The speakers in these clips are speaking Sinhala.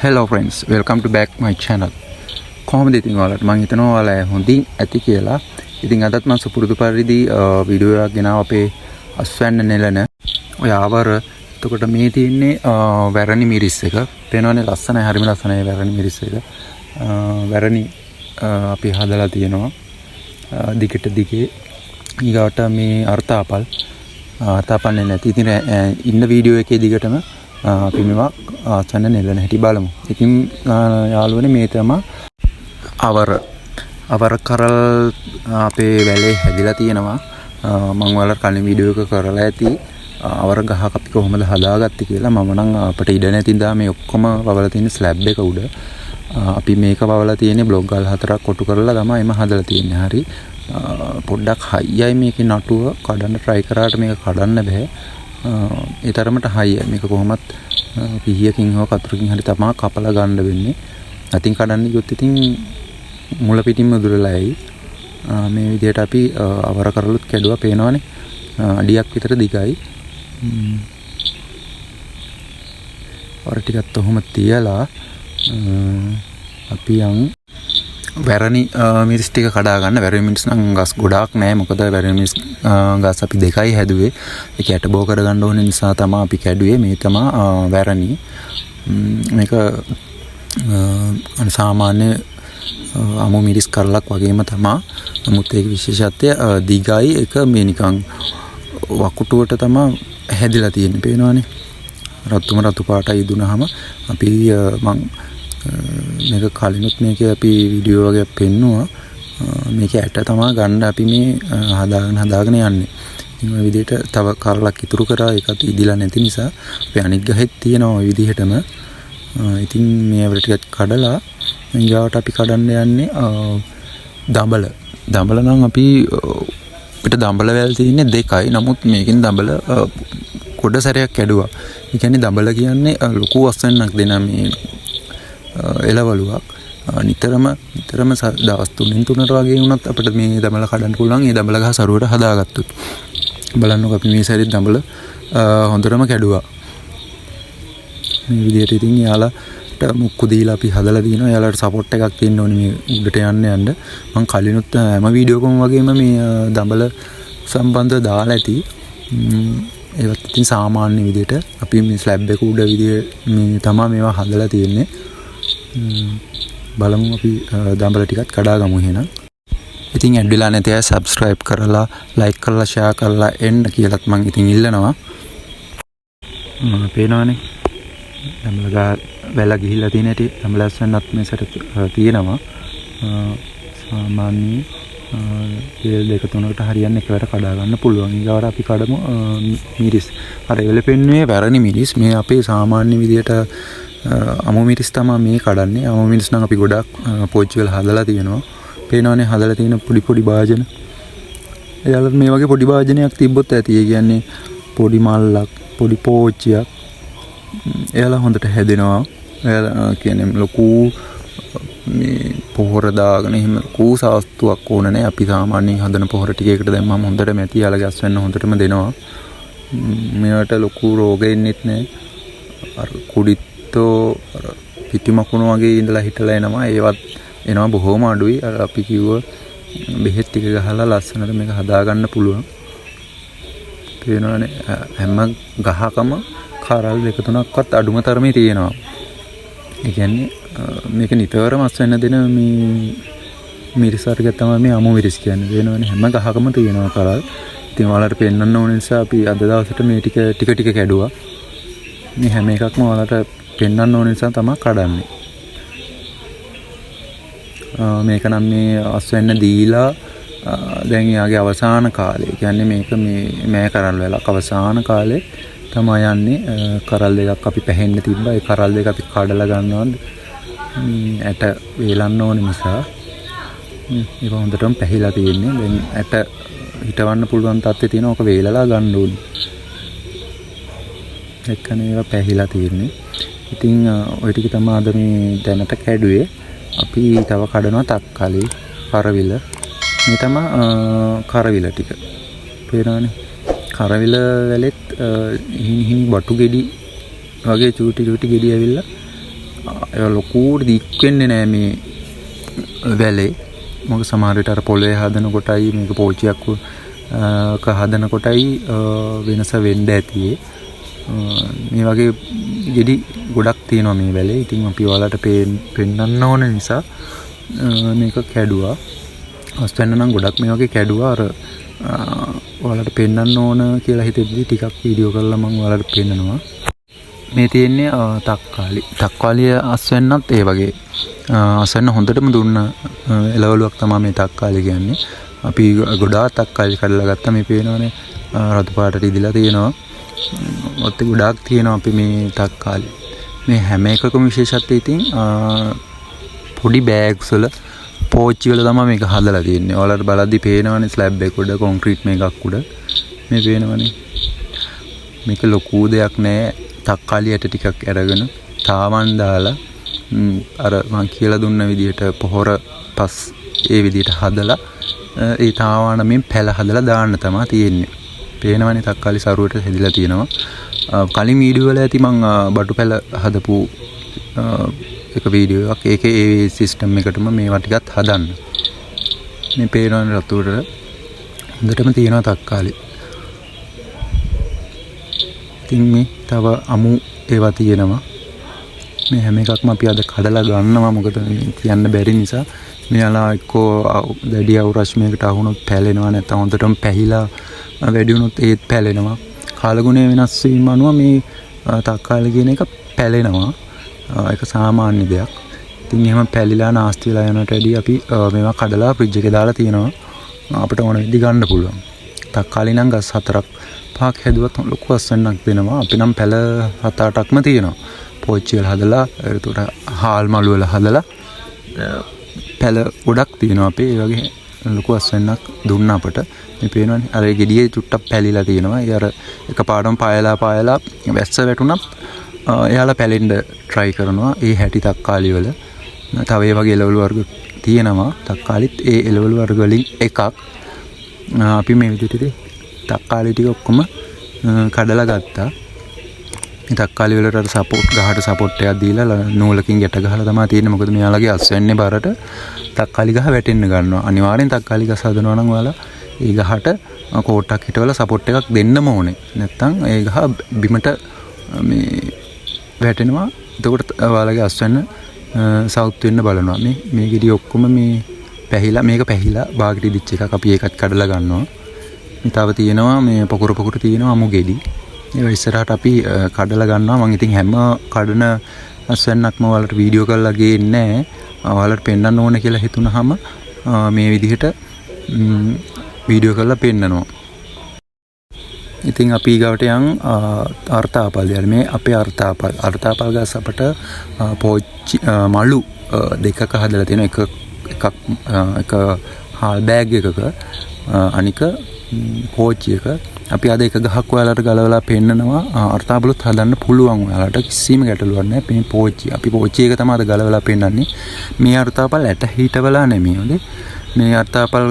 Hello friends, welcome to back my channel. කොහොමද ඉතින් ඔයාලට මම හිතනවා ඔයාලා හොඳින් ඇති කියලා. ඉතින් අදත් මම සුපුරුදු පරිදි වීඩියෝ එකක් ගෙනාවා අපේ අස්වැන්න නෙලන. ඔය ආවර එතකොට මේ තියෙන්නේ වැරණි මිරිස් එක. පේනවනේ ලස්සනයි, හරිම ලස්සනයි වැරණි මිරිස් එක. වැරණි අපි හදලා තියෙනවා. දිගට දිගේ ඊගාට මේ අර්ථාපල් නැති ඉතින් ඉන්න වීඩියෝ එකේ දිගටම අපි මේවා ආසන්න නෙලන හැටි බලමු. ඉතින් යාළුවනේ මේ තමයි අවර කරල් අපේ වැලේ හැදිලා තියෙනවා. මම ඔයාලට කලින් වීඩියෝ එක කරලා ඇති අවර ගහක් අපි කොහොමද හදාගත්තේ කියලා. මම නම් අපිට ඉඩ නැති දා මේ ඔක්කොම වවලා තියෙන ස්ලැබ් එක උඩ අපි මේක වවලා තියෙන්නේ බ්ලොක් ගල් 4ක් කොටු කරලා තමයි එම හදලා තියෙන්නේ. හරි පොඩ්ඩක් හයියයි මේකේ නටුව කඩන්න try කරාට මේක කඩන්න බෑ. ඒ තරමට හයියයි මේක කොහොමත් පිහියකින් හෝ කතුරකින් හරි තමයි කපලා ගන්න වෙන්නේ. අතින් කඩන්න ගියොත් ඉතින් මුල පිටින්ම දුරලායි. මේ විදිහට අපි අවර කරලුත් කැඩුවා පේනවනේ. අඩියක් විතර දිගයි. අවර ටිකත් ඔහොම තියලා අපි යන් වැරණි මිරිස් ටික කඩා ගන්න. වැරණි මිරිස් නම් ගස් ගොඩාක් නැහැ. මොකද වැරණි මිරිස් ගස් අපි දෙකයි හැදුවේ. ඒක ඇට බෝ කර ගන්න ඕන නිසා තමයි අපි කැඩුවේ. මේ තමයි වැරණි. මේක සාමාන්‍ය අමු මිරිස් කරලක් වගේම තමයි. නමුත් ඒක විශේෂත්වය දිගයි. එක මේ නිකන් වකුටුවට තමයි හැදිලා තියෙන්නේ. පේනවනේ. රතු පාටයි දුනහම අපි මං මේක කලිනුත් මේක අපි වීඩියෝ වගේ පෙන්නුවා. මේක ඇට තමයි ගන්න අපි මේ හදාගෙන යන්නේ. ඉතින් මේ විදිහට තව කරලක් ඉතුරු කරා ඒකත් ඉදිලා නැති නිසා අපි අනිත් ගහෙත් තියෙනවා ওই විදිහටම. ඉතින් මේ වල ටිකක් කඩලා ඊගාවට අපි කඩන්න යන්නේ දඹල නම් අපි පිට දඹල වැල් තියෙන්නේ දෙකයි. නමුත් මේකෙන් දඹල කොඩ සැරයක් කැඩුවා. ඒ කියන්නේ දඹල කියන්නේ ලොකු අස්වැන්නක් දෙන මේ එළවලුවක්. නිතරම දවස් 3-3ට වගේ වුණත් අපිට මේ දඹල කඩන්න පුළුවන්. මේ දඹල ගහ සරුවට හදාගත්තොත් බලන්නකො අපි මේ සැරේ දඹල හොඳටම කැඩුවා. මේ විදිහට ඉතින් යාළුවට මුක්කු දීලා අපි හදලා දිනවා. යාළුවට සපෝට් එකක් තියෙන්න ඕනේ මේ උඩට යන්න. මම කලිනුත් හැම වීඩියෝ එකකම වගේම මේ දඹල සම්බන්ධව දාලා ඇති. ඒවත් ඉතින් සාමාන්‍ය විදිහට අපි මේ ස්ලැබ් එක උඩ විදිහ මේ තමයි මේවා හදලා තියෙන්නේ. බලමු අපි දඹල ටිකක් කඩා ගමු එහෙනම්. ඉතින් ඇඩ් වෙලා නැති අය subscribe කරලා like කරලා share කරලා එන්න කියලාත් මම ඉතින් ඉල්ලනවා. පේනවනේ. දඹල ගා වැල ගිහිල්ලා තියෙන හැටි දඹලස් වෙනත් මේ සැරේ තියෙනවා. සාමාන්‍ය තෙල් 2-3කට හරියන්නේ එකවර කඩා ගන්න පුළුවන්. ඊගාවට අපි කඩමු මිරිස්. අර එවල පෙන්නුවේ වැරණි මිරිස්. මේ අපේ සාමාන්‍ය විදියට අමු මිරිස් තමයි මේ කඩන්නේ. අමු මිරිස් නම් අපි ගොඩක් පෝච්චි වල හදලා තියෙනවා. පේනවනේ හදලා තියෙන පොඩි භාජන. එයාලට මේ වගේ පොඩි භාජනයක් තිබ්බොත් ඇති. ඒ කියන්නේ පොඩි මල්ලක්, පොඩි පෝච්චියක්. එයාලා හොඳට හැදෙනවා. එයාලා කියන්නේ ලොකු මේ පොහොර දාගෙන එහෙම ලොකු සාස්තුවක් ඕන නැහැ. අපි සාමාන්‍යයෙන් හදන පොහොර ටිකයකට දැම්මම හොඳට මැති යාලා ගස් වෙන්න හොඳටම දෙනවා. මේවට ලොකු රෝග එන්නෙත් නැහැ. අර කුඩිත්තෝ අර පිටිමකුණු වගේ ඉඳලා හිටලා එනවා. ඒවත් එනවා බොහොම අඩුයි. අර අපි කිව්ව බෙහෙත් ටික ගහලා ලස්සනට මේක හදාගන්න පුළුවන්. පේනවනේ හැම ගහකම කරල් 2-3ක්වත් අඩුම තරමේ තියෙනවා. ඒ කියන්නේ මේක නිතරම අස් වෙන්න දෙන මේ මිරිස් වර්ගය තමයි මේ අමු මිරිස් කියන්නේ. වෙනවනේ හැම ගහකම තියෙනවා කරල්. ඉතින් ඔයාලට පෙන්වන්න ඕන නිසා අපි අද දවසට මේ ටික කැඩුවා. මේ හැම එකක්ම ඔයාලට පෙන්වන්න ඕන නිසා තමයි කඩන්නේ. මේක නම් මේ අස් වෙන්න දීලා දැන් යාගේ අවසාන කාලේ. කියන්නේ මේක මේ කරල් වෙලක් අවසාන කාලේ තමයි යන්නේ. කරල් දෙකක් අපි පැහෙන්න තිබ්බා. ඒ කරල් දෙක අපි කඩලා ගන්නවා. ඇට වේලන්න ඕන නිසා ඒක හොඳටම පැහිලා තියෙන්නේ. දැන් ඇට හිටවන්න පුළුවන් තත්ත්වයේ තියෙන ඕක වේලලා ගන්න ඕනේ. එක්කනේ ඒවා පැහිලා තියෙන්නේ. ඉතින් ওই ටික තමයි අද මේ දැනට කැඩුවේ. අපි තව කඩනවා තක්කාලි, කරවිල. මේ තමයි කරවිල ටික. පේනවනේ. කරවිල වලෙත් හිනි බටු ගෙඩි වගේ චූටි ගෙඩි ඇවිල්ලා ඒ ලොකුට දික් වෙන්නේ නැහැ මේ වැලේ. මොකද සමහර විට අර පොළවේ හදන කොටයි මේක පෝච්චියක් හදන කොටයි වෙනස වෙන්න ඇති. මේ වගේ ගෙඩි ගොඩක් තියෙනවා මේ වැලේ. ඉතින් අපි ඔයාලට පෙන්නන්න ඕන නිසා මේක කැඩුවා. අස්වැන්න නම් ගොඩක් මේ වගේ කැඩුවා. අර ඔයාලට පෙන්නන්න ඕන කියලා හිතෙද්දි ටිකක් වීඩියෝ කරලා මම ඔයාලට පෙන්නනවා. මේ තියෙන්නේ තක්කාලි. තක්කාලිය අස්වැන්නත් ඒ වගේ අස්වැන්න හොඳටම දුන්න එළවලුවක් තමයි මේ තක්කාලි කියන්නේ. අපි ගොඩාක් තක්කාලි කඩලා ගත්තා. මේ පේනවනේ රතු පාටට ඉදිලා තියෙනවා. ඔත් ගොඩාක් තියෙනවා අපි මේ තක්කාලි. මේ හැම එකකම විශේෂත්වය ඉතින් පොඩි බෑග්ස් වල පෝච්චි වල තමයි මේක හදලා තියෙන්නේ. ඔයාලට බලද්දි පේනවනේ ස්ලැබ් එක උඩ කොන්ක්‍රීට් මේකක් උඩ. මේ පේනවනේ. මේක ලොකු දෙයක් නෑ. තක්කාලියට ටිකක් අරගෙන තාවන් දාලා අර මම කියලා දුන්න විදිහට පොහොර පස් ඒ විදිහට හදලා ඒ තාවානමින් පැල හදලා දාන්න තමයි තියෙන්නේ. පේනවනේ තක්කාලි සරුවට හැදිලා තියෙනවා. කලින් වීඩියෝ වල ඇති මම බටු පැල හදපු එක වීඩියෝ එකක්. ඒකේ ඒ සිස්ටම් එකටම මේවා ටිකත් හදන්න. මේ පේනවනේ රතුවට හොඳටම තියෙනවා තක්කාලි. ඉතින් මේ තව අමු ඒවා තියෙනවා. මේ හැම එකක්ම අපි අද කඩලා ගන්නවා. මොකද කියන්න බැරි නිසා. මෙයාලා එක්කෝ දැඩි අවුරශ්මයකට අහුනොත් පැලෙනවා. නැත්නම් හොඳටම පැහිලා වැඩි වුණොත් ඒත් පැලෙනවා. කාලගුණය වෙනස් වීම අනුව මේ තක්කාලි කියන එක පැලෙනවා. ඒක සාමාන්‍ය දෙයක්. ඉතින් එහෙම පැලිලා නාස්ති වෙලා යනට වැඩි අපි මේවා කඩලා ෆ්‍රිජ් එකේ දාලා තියෙනවා. අපිට ඕන විදිහ ගන්න පුළුවන්. තක්කාලි නම් ගස් 4ක් 5ක් හැදුවත් ලොකු අස්වැන්නක් දෙනවා. අපි නම් පැල 7-8ක්ම තියෙනවා. පෝච්චි වල හදලා ඒකට හාල් මළු වල හදලා පැල ගොඩක් තියෙනවා. අපි ඒ වගේ ලොකු අස්වැන්නක් දුන්න අපට. මේ පේනවනේ අර ගෙඩියේ චුට්ටක් පැලිලා තියෙනවා. ඒ අර එකපාරටම පායලා වැස්ස වැටුණත් එයාලා පැලෙන්න try කරනවා. ඒ හැටි තක්කාලි වල. තව ඒ වගේ එළවලු වර්ග තියෙනවා. තක්කාලිත් ඒ එළවලු වර්ග වලින් එකක්. අපි මේ විදිහට තක්කාලි ටික ඔක්කොම කඩලා ගත්තා. මේ තක්කාලි වලට අර සපෝට් ගහට සපෝට් එකක් දීලා නූලකින් ගැට ගහලා තමයි තියෙන්නේ. මොකද මෙයාලගේ අස්වැන්නේ බරට තක්කාලි ගහ වැටෙන්න ගන්නවා. අනිවාර්යෙන් තක්කාලි ගහ හදනවා නම් ඔයාලා ඒ ගහට කෝට්ටක් හිටවලා සපෝට් එකක් දෙන්නම ඕනේ. නැත්තම් ඒ ගහ බිමට මේ වැටෙනවා. එතකොට ඔයාලගේ අස්වැන්න සවුත් වෙන්න බලනවා. මේ ගෙඩි ඔක්කොම මේ පැහිලා මේක පැහිලා බාගට ඉදිච්ච එකක්. අපි ඒකත් කඩලා ගන්නවා. මේ තව තියෙනවා මේ පොකුරු තියෙනවා අමු ගෙඩි. ඒවා ඉස්සරහට අපි කඩලා ගන්නවා. මම ඉතින් හැම කඩන අස්වැන්නක්ම ඔයාලට වීඩියෝ කරලා ගේන්නේ නැහැ. ඔයාලට පෙන්වන්න ඕනේ කියලා හිතුනහම මේ විදිහට වීඩියෝ කරලා පෙන්නනවා. ඉතින් අපි ඊගවට යන් අර්ථාපල් යාර මේ අපේ අර්ථාපල් ගස් අපට පෝච්චි මලු දෙකක හදලා තියෙන එක හාල් බෑග් එකක අනික පෝච්චි එක අපි අද එක ගහක් ඔයාලට ගලවලා පෙන්නනවා. අර්ථාපලුත් හදන්න පුළුවන් ඔයාලට කිසිම ගැටලුවක් නැහැ. මේ පෝච්චි අපි පෝච්චි එක තමයි අද ගලවලා පෙන්නන්නේ. මේ අර්ථාපල් ඇට හිටවලා නෙමෙයි හොඳේ. මේ අර්ථාපල්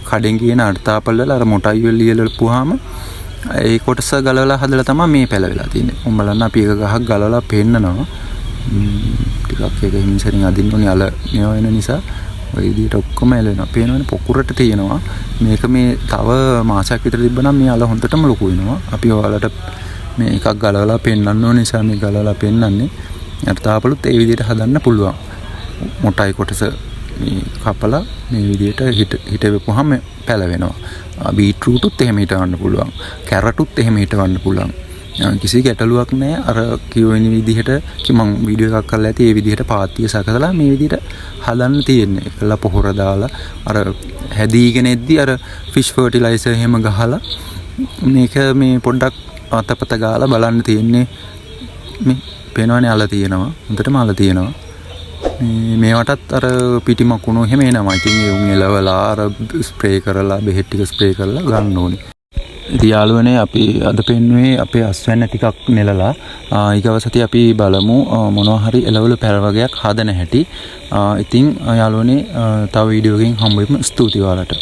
කඩෙන් කියන අර්ථාපල් වල අර මොටයි වල ලියලපුවාම ඒ කොටස ගලවලා හදලා තමයි මේ පැල වෙලා තියෙන්නේ. උන් බලන්න අපි එක ගහක් ගලවලා පෙන්නනවා. ටිකක් ඒක හිමිසරින් අදින්න ඕනේ අල මේව වෙන නිසා ඔය විදිහට ඔක්කොම එලෙනවා. පේනවනේ පොකුරට තියෙනවා. මේක මේ තව මාසයක් විතර තිබ්බනම් මේ අල හොඳටම ලොකු වෙනවා. අපි ඔයාලට මේ එකක් ගලවලා පෙන්නන්න ඕන නිසා මේ ගලවලා පෙන්නන්නේ. අර්ථාපලුත් ඒ විදිහට හදන්න පුළුවන්. මොටයි කොටස මේ කපලා මේ විදිහට හිටවෙපුවාම පැල වෙනවා. බීට්රූටුත් එහෙම හිටවන්න පුළුවන්. කැරටුත් එහෙම හිටවන්න පුළුවන්. කිසි ගැටලුවක් නැහැ. අර කියවෙන විදිහට මම වීඩියෝ එකක් කරලා ඇති. ඒ විදිහට පාත්තිය සකසලා මේ විදිහට හදන්න තියෙන්නේ. එකලා පොහොර දාලා අර හැදීගෙන එද්දි අර ෆිෂ් ෆර්ටිලයිසර් එහෙම ගහලා මේක මේ පොඩ්ඩක් අතපත ගාලා බලන්න තියෙන්නේ. මේ පේනවනේ අල තියෙනවා. හොඳටම අල තියෙනවා. මේවටත් අර පිටි මකුණු එහෙම එනවා. ඉතින් ඒ උන් එලවලා අර ස්ප්‍රේ කරලා බෙහෙත් ටික ස්ප්‍රේ කරලා ගන්න ඕනේ. ඉතින් යාළුවනේ අපි අද පෙන්නුවේ අපේ අස්වැන්න ටිකක් නෙලලා ඊගව සතිය අපි බලමු මොනවා හරි එළවලු පැල වගේක් හදන හැටි. ඉතින් යාළුවනේ තව වීඩියෝ එකකින් හම්බ වෙමු. ස්තුතියි ඔයාලට.